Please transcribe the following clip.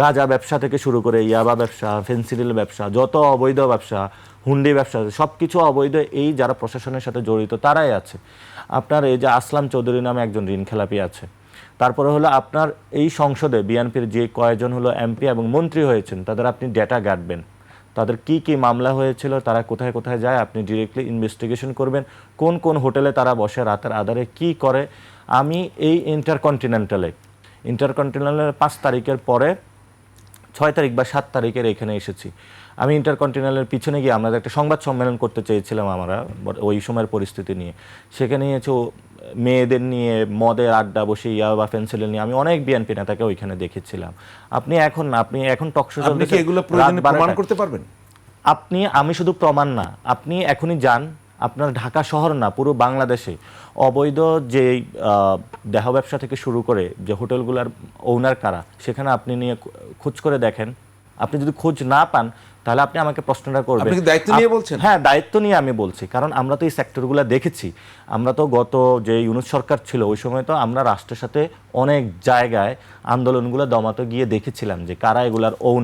গাঁজা ব্যবসা থেকে শুরু করে ইয়াবা ব্যবসা, ফেন্সিডিল ব্যবসা, যত অবৈধ ব্যবসা, হুন্ডি ব্যবসা, সব কিছু অবৈধ এই যারা প্রশাসনের সাথে জড়িত তারাই আছে। আপনার এই যে আসলাম চৌধুরী নামে একজন ঋণখেলাপি আছে। তারপরে হলো আপনার এই সংসদে বিএনপির যে কয়েকজন হলো এমপি এবং মন্ত্রী হয়েছেন তাদের আপনি ডেটা ঘাঁটবেন, তাদের কি কি মামলা হয়েছিল, তারা কোথায় কোথায় যায়, আপনি ডিরেক্টলি ইনভেস্টিগেশন করবেন, কোন কোন হোটেলে তারা বসে রাতের আধারে কি করে। আমি এই ইন্টারকন্টিনেন্টালের 5 তারিখের পরে 6 তারিখ বা 7 তারিখের এখানে এসেছি। আমি ইন্টারকন্টিনেন্টালের পিছনে গিয়ে আমরা একটা সংবাদ সম্মেলন করতে চেয়েছিলাম আমরা ওই সময়ের পরিস্থিতি নিয়ে। সেখানে হচ্ছে মেয়েদের নিয়ে মদের আড্ডা বসে বা ফেন্সিল নিয়ে আমি অনেক বিএনপি নেতাকে ওইখানে দেখেছিলাম। আপনি এখন টকশো কি এগুলো প্রয়োজনে প্রমাণ করতে পারবেন? আমি শুধু প্রমাণ না, আপনি এখনই যান, আপনার ঢাকা শহর না পুরো বাংলাদেশে অবৈধ যে দেহ ব্যবসা থেকে শুরু করে যে হোটেলগুলোর ওনার কারা সেখানে আপনি নিয়ে খোঁজ করে দেখেন। আপনি যদি খোঁজ না পান তাহলে আপনি আমাকে প্রশ্নটা করবেন। আপনি কি দায়িত্ব নিয়ে বলছেন? হ্যাঁ, দায়িত্ব নিয়ে আমি বলছি, কারণ আমরা তো এই সেক্টরগুলো দেখেছি। আমরা তো গত যে ইউনূস সরকার ছিল ওই সময় তো আমরা রাষ্ট্রের সাথে অনেক জায়গায় আন্দোলনগুলো দমাতে গিয়ে দেখেছিলাম যে কারা এগুলার ওনার।